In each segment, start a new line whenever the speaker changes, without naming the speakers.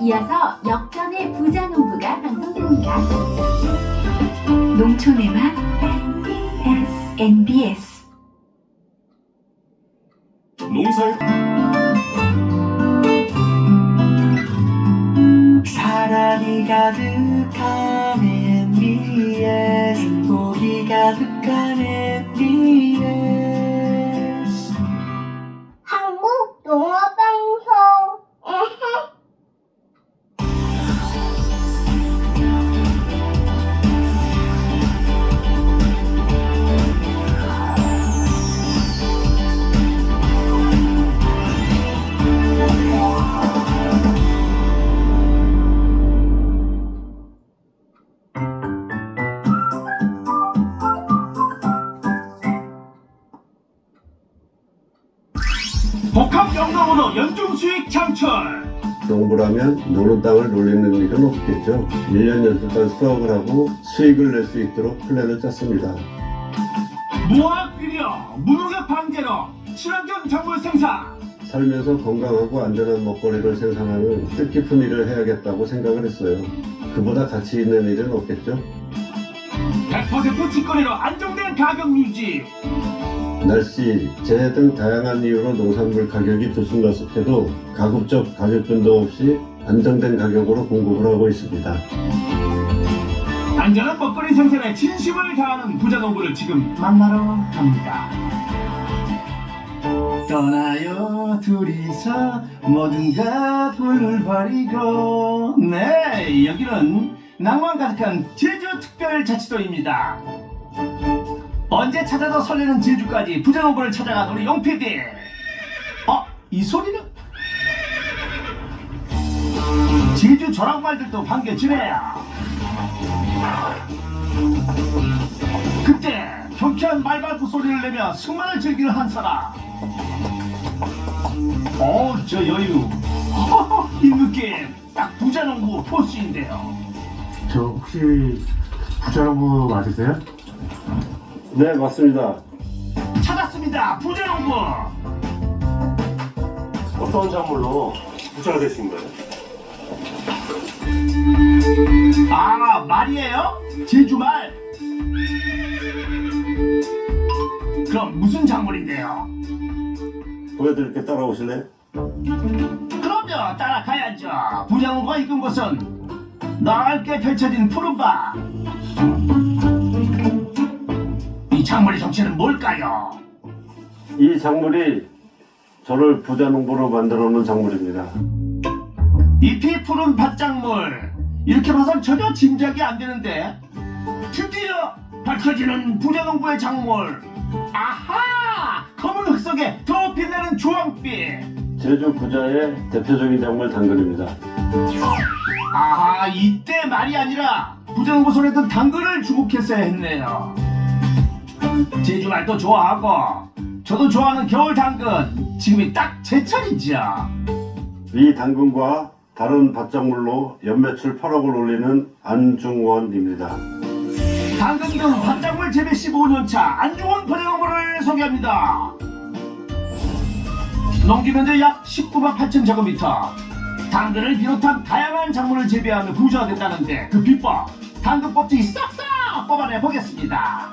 이어서 역전의 부자농부가 방송됩니다. 농촌의 맛 NBS
농사의
사랑이 가득한 NBS, 복이 가득한 NBS.
한국 농어방송.
복합 영농으로 연중 수익 창출.
농부라면 노는 땅을 놀리는 일은 없겠죠. 1년 연속한 수확을 하고 수익을 낼 수 있도록 플랜을 짰습니다.
무화학 비료, 무농약 방제로 친환경 작물 생산.
살면서 건강하고 안전한 먹거리를 생산하는 뜻깊은 일을 해야겠다고 생각을 했어요. 그보다 가치 있는 일은 없겠죠.
100% 직거래로 안정된 가격 유지.
날씨, 재해 등 다양한 이유로 농산물 가격이 들쑥날쑥해도 가급적 가격 변동 없이 안정된 가격으로 공급을 하고 있습니다.
안전한 먹거리 생산에 진심을 다하는 부자농부를 지금 만나러 갑니다.
떠나요 둘이서 뭐든가 돈을 버리고.
네, 여기는 낭만 가득한 제주특별자치도입니다. 언제 찾아도 설레는 제주까지 부자농부를 찾아간 우리 용PD. 이 소리는? 제주 조랑말들도 반겨주네요. 그때 경쾌한 말발굽 소리를 내며 승마를 즐기는 한 사람. 저 여유. 이 느낌 딱 부자농부 포스인데요.
저 혹시 부자농부 맞으세요?
네, 맞습니다.
찾았습니다, 부자농부.
어떤 작물로 부자가 되신 거예요?
말이에요? 제주말? 그럼 무슨 작물인데요?
보여드릴게, 따라오실래요?
그럼요, 따라가야죠. 부자농부가 이끈 곳은 넓게 펼쳐진 푸른밭. 이 작물의 정체는 뭘까요?
이 작물이 저를 부자농부로 만들어놓은 작물입니다.
잎이 푸른 밭작물. 이렇게 봐선 전혀 짐작이 안 되는데 드디어 밝혀지는 부자농부의 작물. 아하! 검은 흙 속에 더 빛나는 주황빛.
제주 부자의 대표적인 작물 당근입니다.
아하, 이때 말이 아니라 부자농부 손에 든 당근을 주목했어야 했네요. 제주말도 좋아하고 저도 좋아하는 겨울 당근. 지금이 딱 제철이죠.
이 당근과 다른 밭작물로 연매출 8억을 올리는 안중원입니다.
당근 등 밭작물 재배 15년차 안중원 부자농부를 소개합니다. 농기 면적 약 19만 8천 제곱미터. 당근을 비롯한 다양한 작물을 재배하며 부자가 됐다는데 그 비법, 당근 껍질이 싹싹 뽑아내 보겠습니다.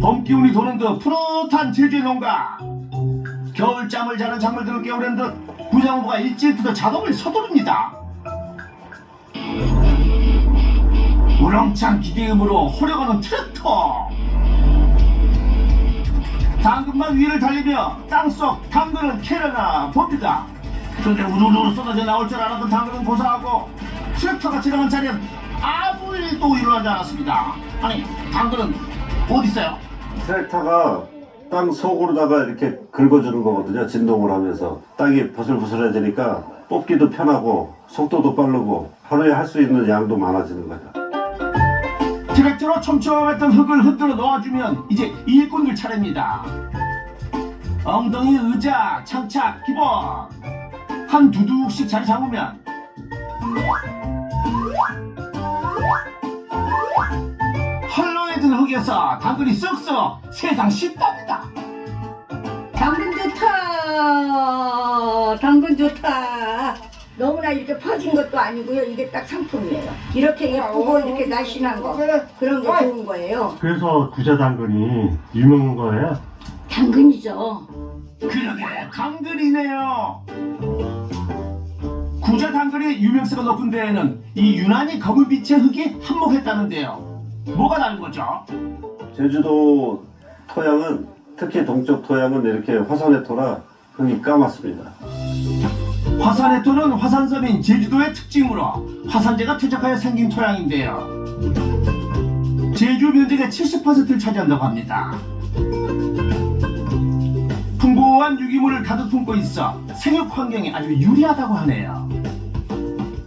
봄 기운이 도는 듯 푸릇한 제주의 농가. 겨울잠을 자는 작물들을 깨우는 듯 부자농부가 일찍부터 작업을 서두릅니다. 우렁찬 기계음으로 호려가는 트랙터. 당근만 위를 달리며 땅속 당근은 캐려나 봅니다. 그런데 우르르 쏟아져 나올 줄 알았던 당근은 고사하고 트랙터가 지나간 자리엔 아무 일도 일어나지 않았습니다. 아니, 당근은 어디 있어요?
트랙터가 땅 속으로다가 이렇게 긁어주는 거거든요. 진동을 하면서 땅이 부슬부슬해지니까 뽑기도 편하고 속도도 빠르고 하루에 할 수 있는 양도 많아지는 거죠.
트랙터로 촘촘했던 흙을 흔들어 놓아주면 이제 일꾼들 차례입니다. 엉덩이, 의자, 창착, 기본 한 두둑씩 자리 잡으면 헐렁해진 흙에서 당근이 쑥쑥 세상 쉽답니다.
당근 좋다. 당근 좋다. 너무나 이렇게 퍼진 것도 아니고요. 이게 딱 상품이에요. 이렇게 예쁘고 이렇게 날씬한 거 그런 게 좋은 거예요.
그래서 부자 당근이 유명한 거예요?
당근이죠.
그러게 당근이네요. 구자 당근의 유명세가 높은 데에는 이 유난히 검은 빛의 흙이 한몫했다는데요. 뭐가 다른 거죠?
제주도 토양은 특히 동쪽 토양은 이렇게 화산의 토라 흙이 까맣습니다.
화산의 토는 화산섬인 제주도의 특징으로 화산재가 퇴적하여 생긴 토양인데요. 제주 면적의 70%를 차지한다고 합니다. 풍부한 유기물을 가득 품고 있어 생육 환경에 아주 유리하다고 하네요.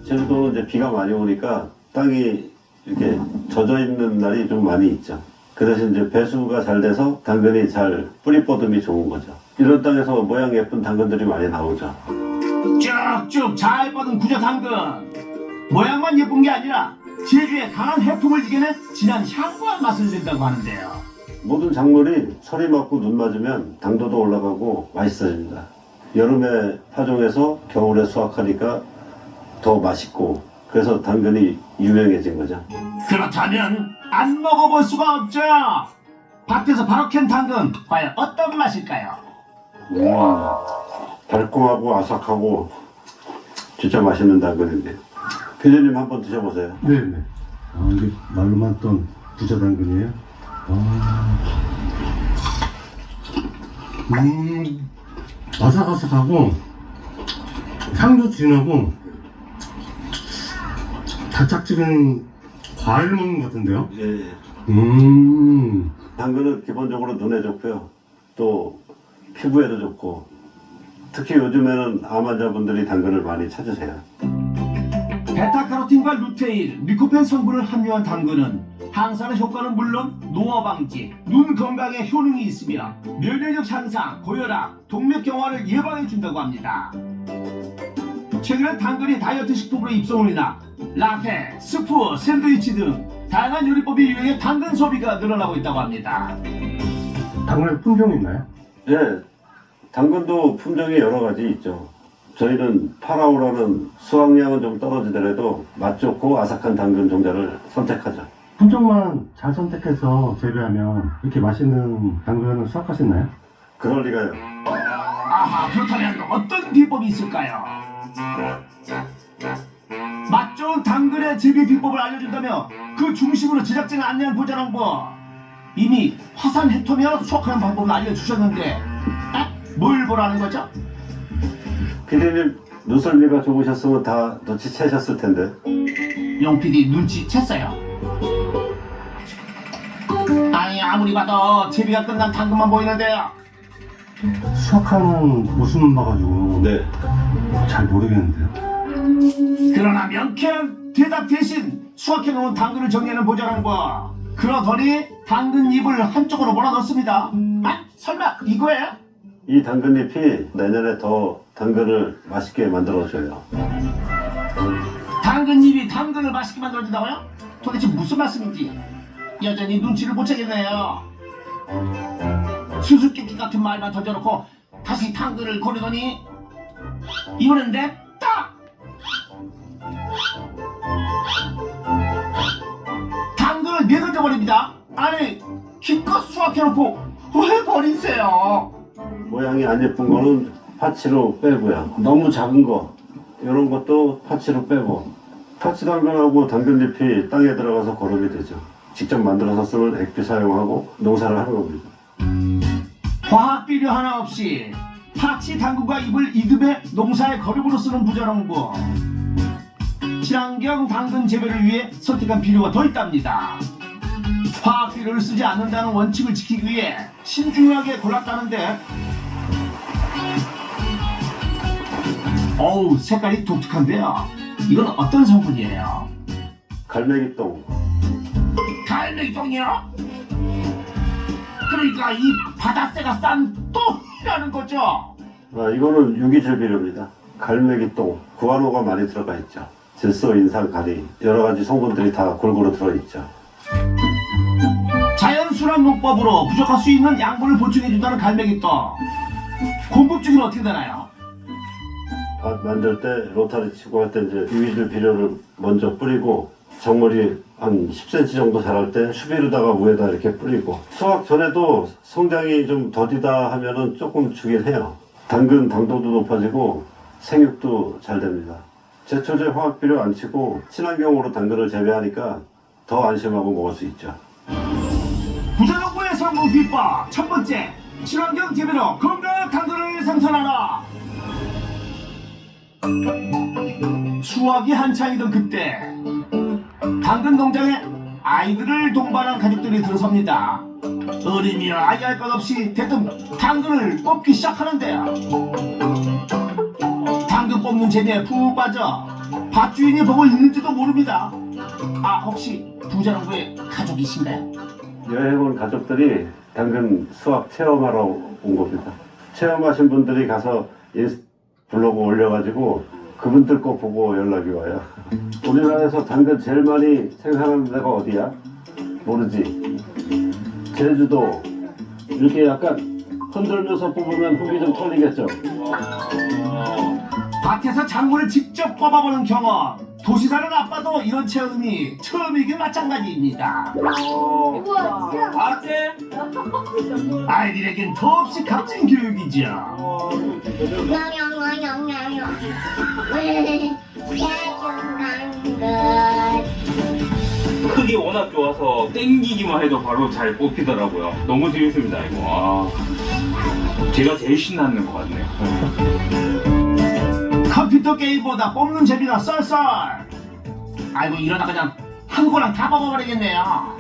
제주도는 이제 비가 많이 오니까 땅이 이렇게 젖어 있는 날이 좀 많이 있죠. 그 대신 이제 배수가 잘 돼서 당근이 잘 뿌리 뻗음이 좋은 거죠. 이런 땅에서 모양 예쁜 당근들이 많이 나오죠.
쭉쭉 잘 뻗은 구자 당근. 모양만 예쁜 게 아니라 제주의 강한 해풍을 이겨낸 진한 향과 맛을 낸다고 하는데요.
모든 작물이 서리 맞고 눈 맞으면 당도도 올라가고 맛있어집니다. 여름에 파종해서 겨울에 수확하니까 더 맛있고 그래서 당근이 유명해진 거죠.
그렇다면 안 먹어볼 수가 없죠. 밭에서 바로 캔 당근 과연 어떤 맛일까요?
달콤하고 아삭하고 진짜 맛있는 당근인데 피디님 한번 드셔보세요.
네네. 아, 이게 말로만 했던 부자 당근이에요? 아삭아삭하고 향도 진하고 달짝지근 과일 먹는 것 같은데요?
예. 당근은 기본적으로 눈에 좋고요. 또 피부에도 좋고 특히 요즘에는 암 환자분들이 당근을 많이 찾으세요.
베타카로틴과 루테인, 리코펜 성분을 함유한 당근은 항산화 효과는 물론 노화 방지, 눈 건강에 효능이 있으며 면역력 향상, 고혈압, 동맥경화를 예방해 준다고 합니다. 최근엔 당근이 다이어트 식품으로 입소문이 나 라테, 스프, 샌드위치 등 다양한 요리법이 유행해 당근 소비가 늘어나고 있다고 합니다.
당근에 품종이 있나요?
예, 당근도 품종이 여러 가지 있죠. 저희는 파라오라는 수확량은 좀 떨어지더라도 맛 좋고 아삭한 당근 종자를 선택하죠.
품종만 잘 선택해서 재배하면 이렇게 맛있는 당근을 수확할 수 있나요?
그럴 리가요.
아하, 그렇다면 어떤 비법이 있을까요? 맛 좋은 당근의 재배 비법을 알려준다며 그 중심으로 제작진을 안내한 보자랑부. 이미 화산 해토며 수확하는 방법을 알려주셨는데 뭘 보라는 거죠?
피디님 눈썰미가 좋으셨으면 다 눈치채셨을 텐데.
용 PD 눈치챘어요? 아니 아무리 봐도 재배가 끝난 당근만 보이는데요.
수확하는 모습만 봐가지고
네.
잘 모르겠는데요.
그러나 명쾌한 대답 대신 수확해놓은 당근을 정리하는 보자랑부. 그러더니 당근 잎을 한쪽으로 몰아넣습니다. 아? 설마 이거예요?
이 당근잎이 내년에 더 당근을 맛있게 만들어줘요.
당근잎이 당근을 맛있게 만들어준다고요? 도대체 무슨 말씀인지 여전히 눈치를 못 채겠네요. 수수께끼 같은 말만 던져놓고 다시 당근을 고르더니 이번엔 냅다! 당근을 내던져버립니다. 아니 기껏 수확해놓고 왜 버리세요?
모양이 안 예쁜 거는 파치로 빼고요. 너무 작은 거 이런 것도 파치로 빼고 파치 당근하고 당근잎이 땅에 들어가서 거름이 되죠. 직접 만들어서 쓰는 액비 사용하고 농사를 하는 겁니다.
화학 비료 하나 없이 파치 당근과 잎을 이듬해 농사의 거름으로 쓰는 부자농부. 친환경 당근 재배를 위해 선택한 비료가 더 있답니다. 화학 비료를 쓰지 않는다는 원칙을 지키기 위해 신중하게 골랐다는데 어우 색깔이 독특한데요. 이건 어떤 성분이에요?
갈매기똥.
갈매기똥이요? 그러니까 이 바닷새가 싼 똥이라는 거죠?
아, 이거는 유기질 비료입니다. 갈매기똥, 구안호가 많이 들어가 있죠. 질소, 인산, 가리 여러 가지 성분들이 다 골고루 들어있죠.
자연순환 농법으로 부족할 수 있는 양분을 보충해준다는 갈매기똥. 공급 중에는 어떻게 되나요?
밭 만들 때 로타리 치고 할 때 이제 유위질 비료를 먼저 뿌리고 작물이 한 10cm 정도 자랄 때 추비루다가 위에다 이렇게 뿌리고 수확 전에도 성장이 좀 더디다 하면은 조금 주긴 해요. 당근 당도도 높아지고 생육도 잘 됩니다. 제초제 화학 비료 안 치고 친환경으로 당근을 재배하니까 더 안심하고 먹을 수 있죠.
부자농부의 성공 비법 첫 번째, 친환경 재배로 건강한 당근을 생산하라. 수확이 한창이던 그때 당근 농장에 아이들을 동반한 가족들이 들어섭니다. 어린이와 아이 할 것 없이 대뜸 당근을 뽑기 시작하는데요. 당근 뽑는 재미에 푹 빠져 밭주인이 보고 있는지도 모릅니다. 아, 혹시 부자농부의 가족이신가요?
여행 온 가족들이 당근 수확 체험하러 온 겁니다. 체험하신 분들이 가서 블로그 올려가지고 그분들 거 보고 연락이 와요. 우리나라에서 당근 제일 많이 생산하는 데가 어디야? 모르지. 제주도. 이렇게 약간 흔들면서 뽑으면 흙이 좀 털리겠죠.
밭에서 작물을 직접 뽑아보는 경험. 도시 사는 아빠도 이런 체험이 처음이긴 마찬가지입니다.
우와, 진짜.
아이들에겐 더없이 값진 교육이죠.
냥냥냥냥냥냥. 짜증난 것.
흙이 워낙 좋아서 땡기기만 해도 바로 잘 뽑히더라고요. 너무 재밌습니다 이거. 아, 제가 제일 신나는 것 같네요.
컴퓨터 게임보다 뽑는 재미가 썰썰. 아이고, 이러다 그냥 한 고랑 다 뽑아버리겠네요.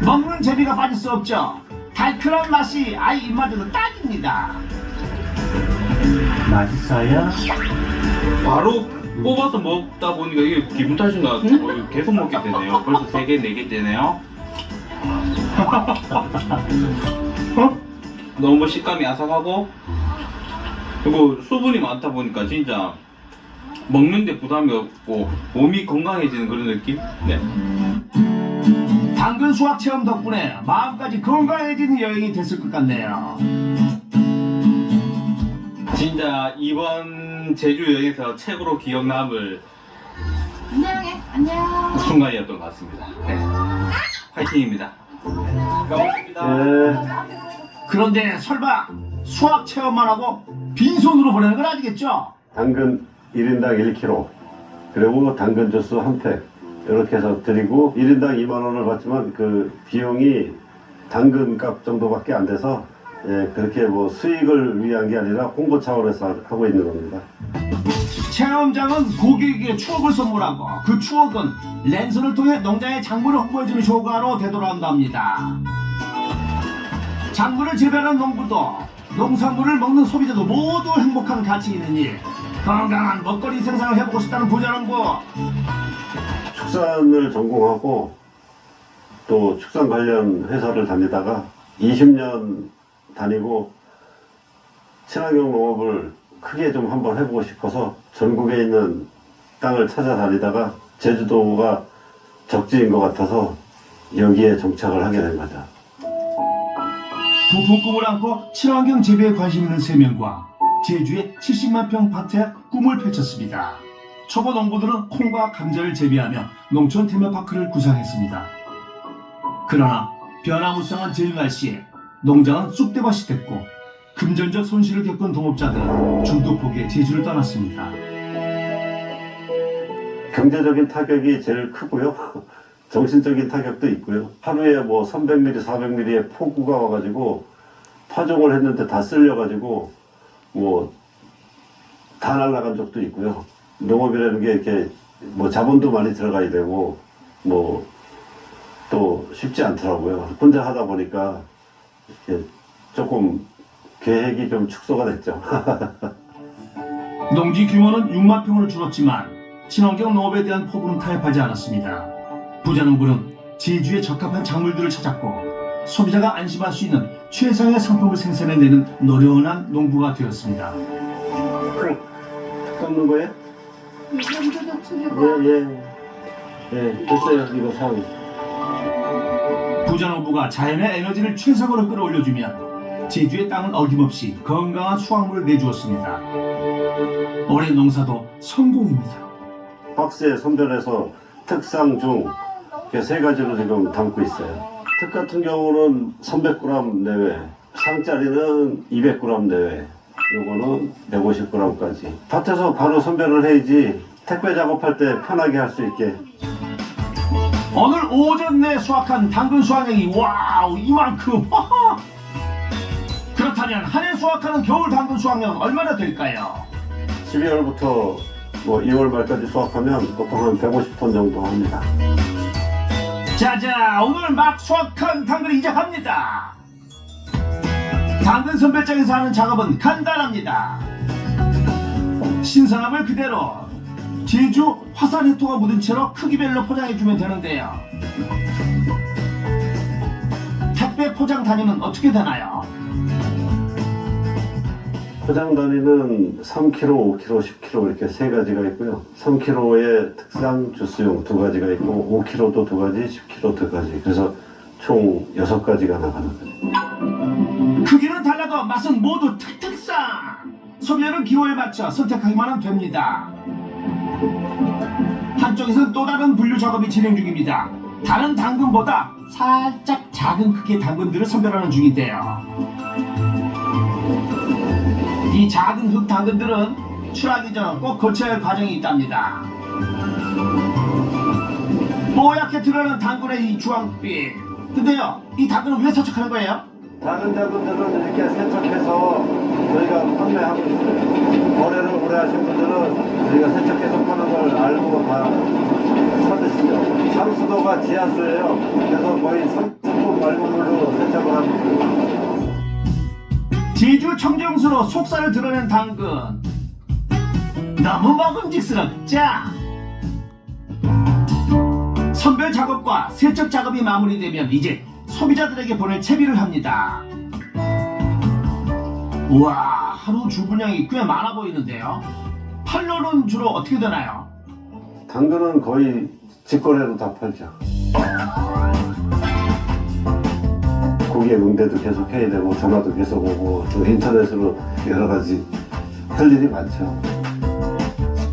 먹는 재미가 빠질 수 없죠. 달큰한 맛이 아이 입맛에도 딱입니다.
맛있어요?
바로 뽑아서 먹다 보니까 이게 기분 탓인가 계속 먹게 되네요. 벌써 3개, 4개째네요. 너무 식감이 아삭하고 그리고 수분이 많다 보니까 진짜 먹는데 부담이 없고 몸이 건강해지는 그런 느낌? 네.
당근 수확 체험 덕분에 마음까지 건강해지는 여행이 됐을 것 같네요.
진짜 이번 제주 여행에서 최고로 기억 남을
안녕.
순간이었던 것 같습니다. 네. 화이팅입니다. 고맙습니다.
네.
그런데 설마 수확 체험만 하고 빈손으로 보내는 건 아니겠죠?
당근 1인당 1kg 그리고 당근 주스 한 팩 이렇게 해서 드리고 1인당 2만원을 받지만 그 비용이 당근 값 정도밖에 안 돼서 예, 그렇게 뭐 수익을 위한 게 아니라 홍보 차원에서 하고 있는 겁니다.
체험장은 고객에게 추억을 선물하고 그 추억은 랜선을 통해 농장의 작물을 홍보해주는 효과로 되돌아온답니다. 작물을 재배하는 농부도 농산물을 먹는 소비자도 모두 행복한 가치 있는 일. 건강한 먹거리 생산을 해보고 싶다는 부자농부.
축산을 전공하고 또 축산 관련 회사를 다니다가 20년 다니고 친환경 농업을 크게 좀 한번 해보고 싶어서 전국에 있는 땅을 찾아다니다가 제주도가 적지인 것 같아서 여기에 정착을 하게 된 거죠.
부푼 꿈을 안고 친환경 재배에 관심 있는 3명과 제주의 70만 평 밭에 꿈을 펼쳤습니다. 초보 농부들은 콩과 감자를 재배하며 농촌 테마파크를 구상했습니다. 그러나 변화무쌍한 제주 날씨에 농장은 쑥대밭이 됐고 금전적 손실을 겪은 동업자들은 중도 포기해 제주를 떠났습니다.
경제적인 타격이 제일 크고요. 정신적인 타격도 있고요. 하루에 뭐 300mm, 400mm의 폭우가 와가지고 파종을 했는데 다 쓸려가지고 뭐 다 날아간 적도 있고요. 농업이라는 게 이렇게 뭐 자본도 많이 들어가야 되고 뭐 또 쉽지 않더라고요. 혼자 하다 보니까 이렇게 조금 계획이 좀 축소가 됐죠.
농지 규모는 6만 평으로 줄었지만 친환경 농업에 대한 포부는 타협하지 않았습니다. 부자농부는 제주에 적합한 작물들을 찾았고 소비자가 안심할 수 있는 최상의 상품을 생산해내는 노련한 농부가 되었습니다.
깎는 거예요? 예, 됐어요. 이거 사고.
부자농부가 자연의 에너지를 최상으로 끌어올려주면 제주의 땅은 어김없이 건강한 수확물을 내주었습니다. 올해 농사도 성공입니다.
박스에 선별해서 특상 중 이렇게 세 가지로 지금 담고 있어요. 특 같은 경우는 300g 내외, 상짜리는 200g 내외, 요거는 150g까지. 밭에서 바로 선별을 해야지 택배 작업할 때 편하게 할 수 있게.
오늘 오전 내 수확한 당근 수확량이 와우 이만큼. 하하. 그렇다면 한 해 수확하는 겨울 당근 수확량 얼마나 될까요?
12월부터 뭐 2월 말까지 수확하면 보통 한 150톤 정도 합니다.
자자, 오늘 막 수확한 당근을 이제 합니다. 당근 선별장에서 하는 작업은 간단합니다. 신선함을 그대로 제주 화산 해토가 묻은 채로 크기별로 포장해주면 되는데요. 택배 포장 단위는 어떻게 되나요?
포장 단위는 3kg, 5kg, 10kg 이렇게 세 가지가 있고요. 3kg에 특상 주스용 두 가지가 있고 5kg도 두 가지, 10kg 두 가지. 그래서 총 6가지가 나가는 거죠.
크기는 달라도 맛은 모두 특특상. 소비자는 기호에 맞춰 선택하기만 하면 됩니다. 한쪽에서는 또 다른 분류 작업이 진행 중입니다. 다른 당근보다 살짝 작은 크기의 당근들을 선별하는 중인데요. 이 작은 흙 당근들은 출하기 전 꼭 거쳐야 할 과정이 있답니다. 뽀얗게 드러난 당근의 이 주황빛. 근데요, 이 당근은 왜 세척하는 거예요?
작은 자분들은 이렇게 세척해서 저희가 판매하고 있어요. 거래를 오래 하신 분들은 저희가 세척해서 파는 걸 알고 다 사드시죠. 상수도가 지하수예요. 그래서 거의 30분 맑은 물로 세척을 하고 있어요.
제주 청정수로 속살을 드러낸 당근. 너무 먹음직스럽죠? 선별 작업과 세척 작업이 마무리되면 이제 소비자들에게 보낼 채비를 합니다. 우와, 하루 주문량이 꽤 많아 보이는데요. 판로는 주로 어떻게 되나요?
당근은 거의 직거래로 다 팔죠. 고객 응대도 계속 해야 되고 전화도 계속 오고 또 인터넷으로 여러 가지 할 일이 많죠.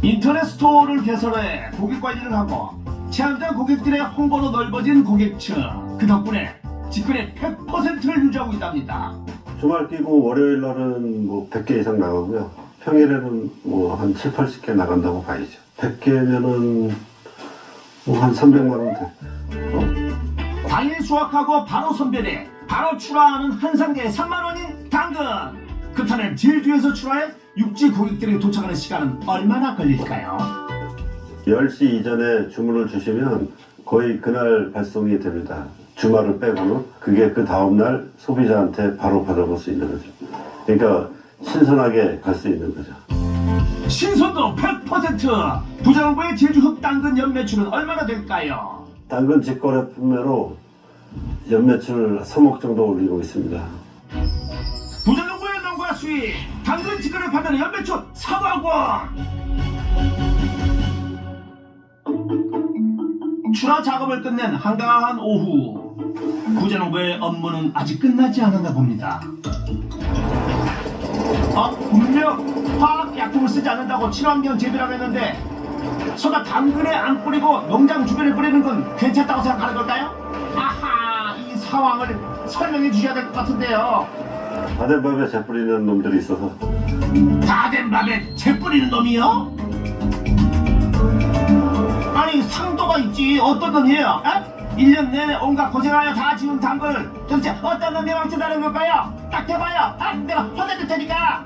인터넷 스토어를 개설해 고객 관리를 하고 체험자 고객들의 홍보도 넓어진 고객층. 그 덕분에 직거래 100%를 유지하고 있답니다. 주말
끼고 월요일 날은 뭐 100개 이상 나가고요. 평일에는 뭐 한 7, 80개 나간다고 봐야죠. 100개면은 뭐 한 300만 원 돼.
당일 수확하고 바로 선별해 바로 출하하는 한 상자에 3만 원인 당근. 그렇다면 제주에서 출하해 육지 고객들이 도착하는 시간은 얼마나 걸릴까요?
10시 이전에 주문을 주시면 거의 그날 발송이 됩니다. 주말을 빼고는. 그게 그 다음날 소비자한테 바로 받아볼 수 있는 거죠. 그러니까 신선하게 갈 수 있는 거죠.
신선도 100%! 부자농부의 제주 흑당근 연매출은 얼마나 될까요?
당근 직거래 판매로 연매출 3억 정도 올리고 있습니다.
부자농부의 농가 수익! 당근 직거래 판매로 연매출 3억 원! 출하 작업을 끝낸 한가한 오후. 부자농부의 업무는 아직 끝나지 않았나 봅니다. 분명 화학약품을 쓰지 않는다고 친환경 재배라고 했는데 설마 당근에 안 뿌리고 농장 주변에 뿌리는 건 괜찮다고 생각하는 걸까요? 아하, 이 상황을 설명해 주셔야 될 것 같은데요.
다 된 밥에 재 뿌리는 놈들이 있어서.
다 된 밥에 재 뿌리는 놈이요? 아니, 상도가 있지. 어떤 놈이에요? 1년 내내 온갖 고생하여 다 지은 당근을 도대체 어떤 놈이 망쳐다는 걸까요? 딱 해봐요. 내가 혼내줄 테니까.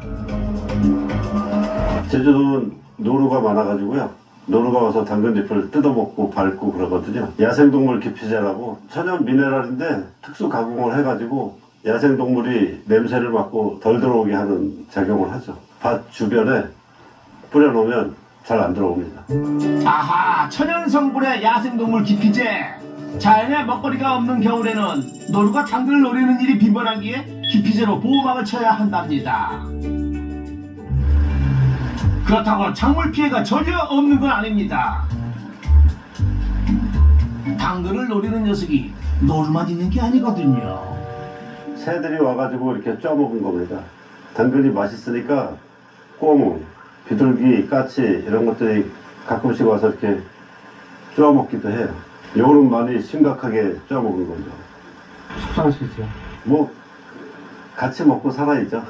제주도는 노루가 많아가지고요. 노루가 와서 당근잎을 뜯어먹고 밟고 그러거든요. 야생동물 기피제라고 천연 미네랄인데 특수 가공을 해가지고 야생동물이 냄새를 맡고 덜 들어오게 하는 작용을 하죠. 밭 주변에 뿌려놓으면 잘 안 들어옵니다.
아하, 천연 성분의 야생동물 기피제. 자연의 먹거리가 없는 겨울에는 노루가 당근을 노리는 일이 빈번하기에 기피제로 보호막을 쳐야 한답니다. 그렇다고 작물 피해가 전혀 없는 건 아닙니다. 당근을 노리는 녀석이 노루만 있는 게 아니거든요.
새들이 와가지고 이렇게 쪄먹은 겁니다. 당근이 맛있으니까 꽁, 비둘기, 까치 이런 것들이 가끔씩 와서 이렇게 쪄먹기도 해요. 요거는 많이 심각하게 쪄먹은 거죠.
속상하시겠어요?
뭐 같이 먹고 살아야죠.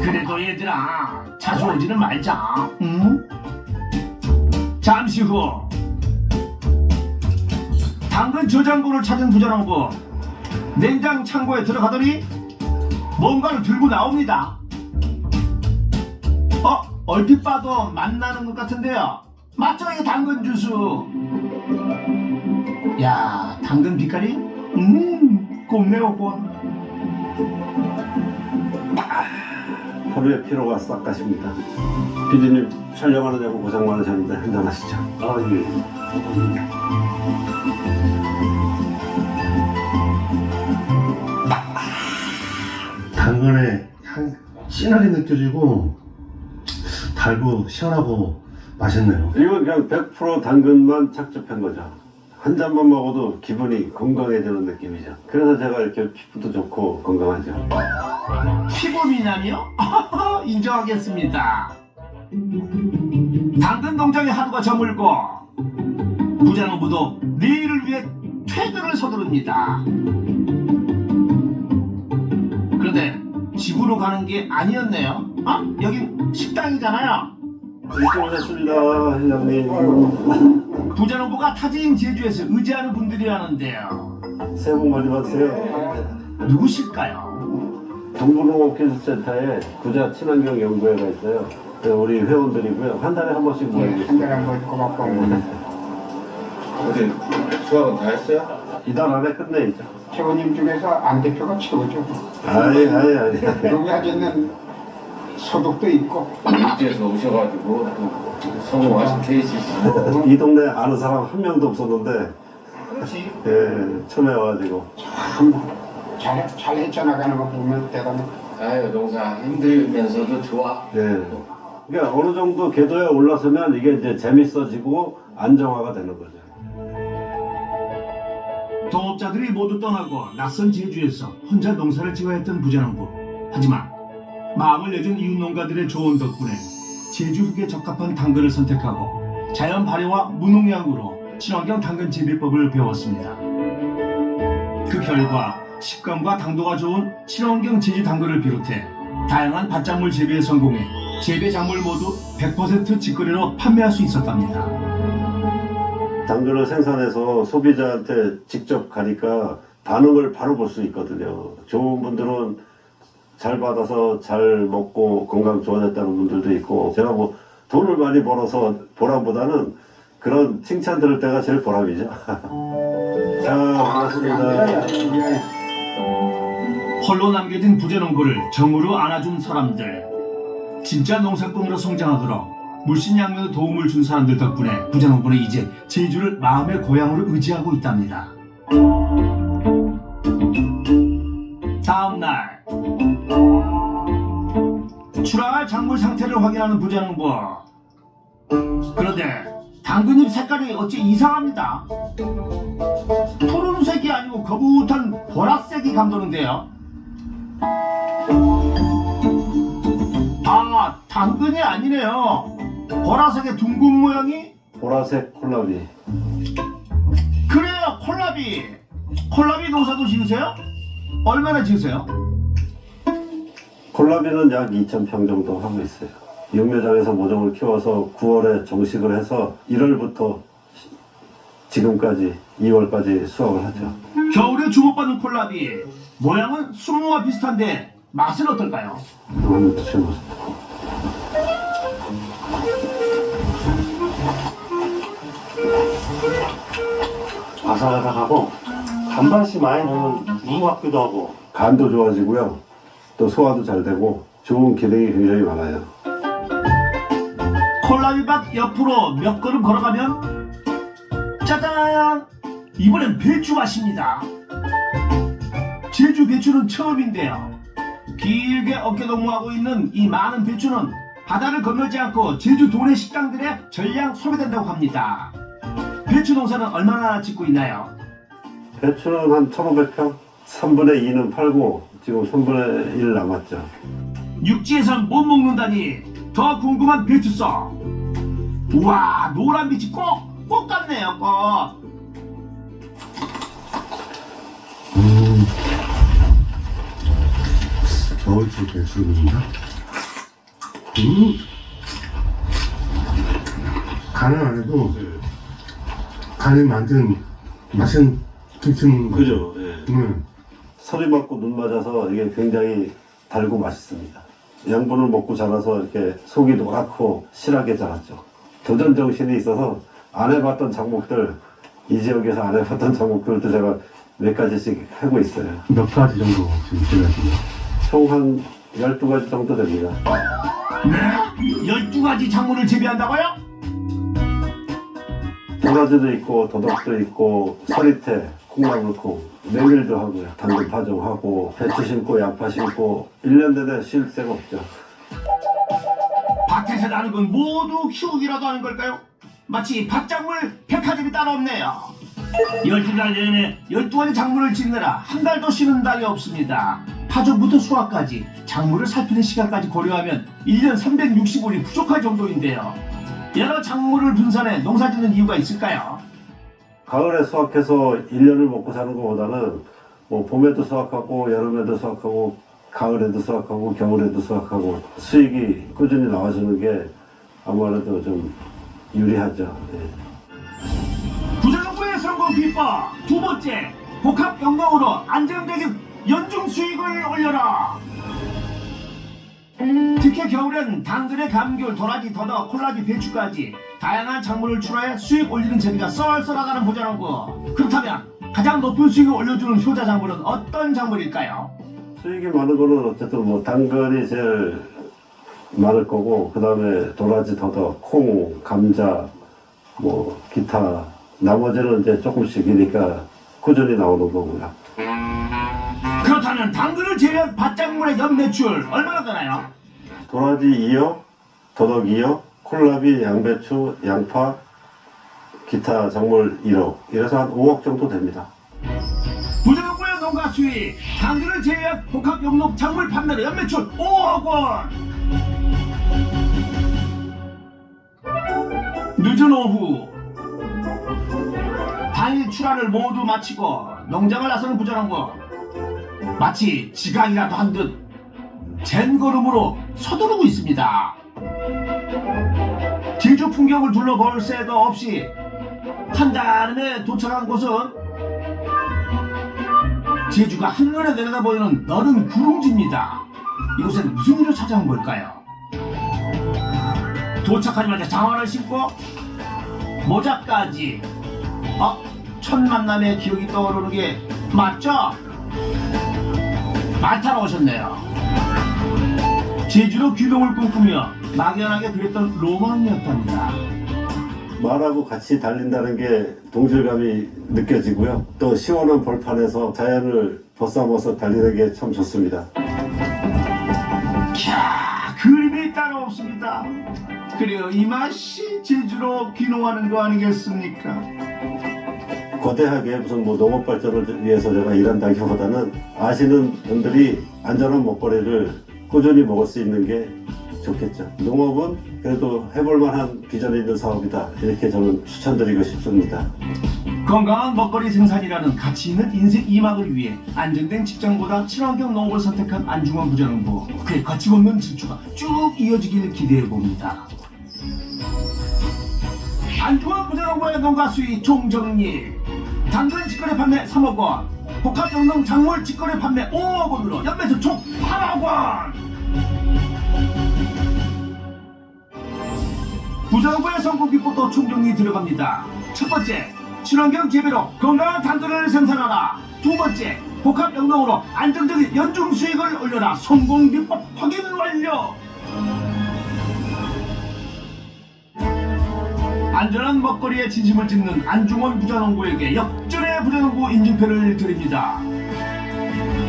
그래도 얘들아 자주 오지는 말자. 응? 잠시 후 당근 저장고를 찾은 부자농부 냉장 창고에 들어가더니 뭔가를 들고 나옵니다. 얼핏 봐도 맛나는 것 같은데요. 맞죠? 이게 당근 주스. 야, 당근 빛깔이 곱네요, 곱.
하루의 피로가 싹 가십니다. 피디님 촬영하느냐고 고생 많으셨는데 한잔하시죠.
아, 예. 당근의 향 진하게 느껴지고 달고 시원하고 맛있네요.
이건 그냥 100% 당근만 착즙한 거죠. 한 잔만 먹어도 기분이 건강해지는 느낌이죠. 그래서 제가 이렇게 피부도 좋고 건강하죠.
피부 미남이요? 인정하겠습니다. 당근 농장에 하루가 저물고 부자농부도 내일을 위해 퇴근을 서두릅니다. 그런데 집으로 가는 게 아니었네요. 여긴 식당이잖아요.
일찍 오셨습니다, 회장님.
부자농부가 타지인 제주에서 의지하는 분들이라는데요.
새해 복 많이 받으세요.
누구실까요?
정부농업기술센터에 부자 친환경 연구회가 있어요. 우리 회원들이고요. 한 달에 한 번씩 모이고 있어요.
한번 고맙고
어제 수학은 다 했어요?
이달 안에 끝내야죠.
최고님 중에서 안 대표가 최고죠.
아니.
여기 하기는 소득도 있고
육지에서 오셔가지고 또 성공하신 케이스이시.
이 동네 아는 사람 한 명도 없었는데 처음에 와가지고
참 잘 헤쳐나가는 거 보면 대단해.
아유 농사 힘들면서도 좋아.
그러니까 어느 정도 궤도에 올라서면 이게 이제 재밌어지고 안정화가 되는 거죠.
동업자들이 모두 떠나고 낯선 제주에서 혼자 농사를 지어야 했던 부자농부. 하지만 마음을 내준 이웃 농가들의 조언 덕분에 제주 흙에 적합한 당근을 선택하고 자연 발효와 무농약으로 친환경 당근 재배법을 배웠습니다. 그 결과 식감과 당도가 좋은 친환경 제주 당근을 비롯해 다양한 밭작물 재배에 성공해 재배 작물 모두 100% 직거래로 판매할 수 있었답니다.
당근을 생산해서 소비자한테 직접 가니까 반응을 바로 볼 수 있거든요. 좋은 분들은 잘 받아서 잘 먹고 건강 좋아졌다는 분들도 있고, 제가 뭐 돈을 많이 벌어서 보람보다는 그런 칭찬 들을 때가 제일 보람이죠. 자, 반갑습니다.
홀로 남겨진 부자농부를 정으로 안아준 사람들, 진짜 농사꾼으로 성장하도록 물신양면의 도움을 준 사람들 덕분에 부자농부는 이제 제주를 마음의 고향으로 의지하고 있답니다. 다음날 출하할 작물 상태를 확인하는 부자농부. 그런데 당근잎 색깔이 어찌 이상합니다. 푸른색이 아니고 거뭇한 보라색이 감도는데요. 당근이 아니네요. 보라색의 둥근 모양이?
보라색 콜라비.
그래요, 콜라비. 콜라비 농사도 지으세요? 얼마나 지으세요?
콜라비는 약 2,000평 정도 하고 있어요. 육묘장에서 모종을 키워서 9월에 정식을 해서 1월부터 지금까지 2월까지 수확을 하죠.
겨울에 주목받는 콜라비. 모양은 순무와 비슷한데 맛은 어떨까요?
한번 드셔보세요.
아삭아삭하고 단맛이 많이 나는 무 같기도 하고.
간도 좋아지고요. 또 소화도 잘 되고 좋은 기능이 굉장히 많아요.
콜라비밭 옆으로 몇 걸음 걸어가면 짜잔! 이번엔 배추 맛입니다. 제주 배추는 처음인데요. 길게 어깨동무하고 있는 이 많은 배추는 바다를 건너지 않고 제주 도내 식당들에 전량 소비된다고 합니다. 배추 농사는 얼마나 짓고 있나요?
배추는 한 1,500평? 3분의 2는 팔고 지금 3분의 1 남았죠.
육지에선 못 먹는다니 더 궁금한 배추 써. 우와, 노란 빛이 꼭 같네요, 꼭.
겨울철 배추입니다. 간을 안 해도 간을 만든 맛은 김치인 거죠.
그죠? 예. 서리 맞고 눈 맞아서 이게 굉장히 달고 맛있습니다. 양분을 먹고 자라서 이렇게 속이 노랗고 실하게 자랐죠. 도전 정신이 있어서 안 해봤던 작목들, 이 지역에서 안 해봤던 작목들도 제가 몇 가지씩 하고 있어요.
몇 가지 정도 지금 재배하시나요?
총 한 12가지 정도 됩니다.
네? 12가지 작물을 재배한다고요?
도라지도 있고 도덕도 있고 서리태, 콩나물콩, 메밀도 하고요. 당근 파종하고 배추 심고 양파 심고 1년 내내 쉴 새가 없죠.
밭에서 나는 건 모두 키우기라도 하는 걸까요? 마치 밭작물 백화점이 따로 없네요. 12달 내내 12가지 작물을 짓느라 한 달도 쉬는 달이 없습니다. 파종부터 수확까지 작물을 살피는 시간까지 고려하면 1년 365일이 부족할 정도인데요. 여러 작물을 분산해 농사 짓는 이유가 있을까요?
가을에 수확해서 1년을 먹고 사는 것보다는 뭐 봄에도 수확하고 여름에도 수확하고 가을에도 수확하고 겨울에도 수확하고 수익이 꾸준히 나와주는 게 아무래도 좀 유리하죠. 예.
부자농부의 성공 비법 두 번째, 복합 영농으로 안정적인 연중 수익을 올려라. 특히 겨울엔 당근에 감귤, 도라지, 더덕, 콜라비, 배추까지 다양한 작물을 출하해 수익 올리는 재미가 썰썰하다는 부자농부. 그렇다면 가장 높은 수익을 올려주는 효자 작물은 어떤 작물일까요?
수익이 많은 거는 어쨌든 뭐 당근이 제일 많을 거고 그 다음에 도라지, 더덕, 콩, 감자, 뭐 기타 나머지는 이제 조금씩이니까 꾸준히 나오는 거고요.
그렇다면 당근을 제외한 밭작물의 연매출 얼마나 되나요?
도라지 2억, 더덕 2억, 콜라비, 양배추, 양파, 기타 작물 1억 이래서 한 5억 정도 됩니다.
부자농부의 농가 수익 당근을 제외한 복합 영농 작물 판매로 연매출 5억 원. 늦은 오후 당일 출하를 모두 마치고 농장을 나서는 부자농부. 마치 지각이라도 한 듯 젠걸음으로 서두르고 있습니다. 제주 풍경을 둘러볼 새도 없이 한달음에 도착한 곳은 제주가 한눈에 내려다 보이는 너른 구릉지입니다. 이곳엔 무슨 일을 찾아온 걸까요? 도착하자마자 장화를 신고 모자까지. 첫 만남의 기억이 떠오르는 게 맞죠? 말 타러 오셨네요. 제주로 귀농을 꿈꾸며 막연하게 그랬던 로망이었답니다.
말하고 같이 달린다는 게 동질감이 느껴지고요. 또 시원한 벌판에서 자연을 벗삼아서 달리는 게 참 좋습니다.
캬, 그림이 따로 없습니다. 그래요, 이 맛이 제주로 귀농하는 거 아니겠습니까?
거대하게 무슨 뭐 농업 발전을 위해서 제가 일한다기보다는 아시는 분들이 안전한 먹거리를 꾸준히 먹을 수 있는 게 좋겠죠. 농업은 그래도 해볼 만한 비전이 있는 사업이다. 이렇게 저는 추천드리고 싶습니다.
건강한 먹거리 생산이라는 가치 있는 인생 2막을 위해 안정된 직장보다 친환경 농업을 선택한 안중원 부자농부. 그의 거침없는 질주가 쭉 이어지길 기대해봅니다. 안중원 부자농부의 농가 수익 총정리. 당근 직거래 판매 3억 원, 복합 영농 작물 직거래 판매 5억 원으로 연매출 총 8억 원. 부자농부의 성공 비법도 총정리 들어갑니다. 첫 번째, 친환경 재배로 건강한 당근을 생산하라. 두 번째, 복합 영농으로 안정적인 연중 수익을 올려라. 성공 비법 확인 완료. 안전한 먹거리에 진심을 찢는 안중원 부자농부에게 역전의 부자농부 인증표를 드립니다.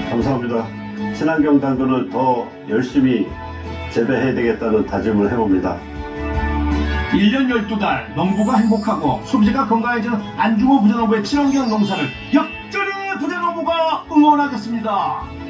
감사합니다. 친환경 당근을 더 열심히 재배해야 되겠다는 다짐을 해봅니다.
1년 12달 농부가 행복하고 소비자가 건강해지는 안중원 부자농부의 친환경 농사를 역전의 부자농부가 응원하겠습니다.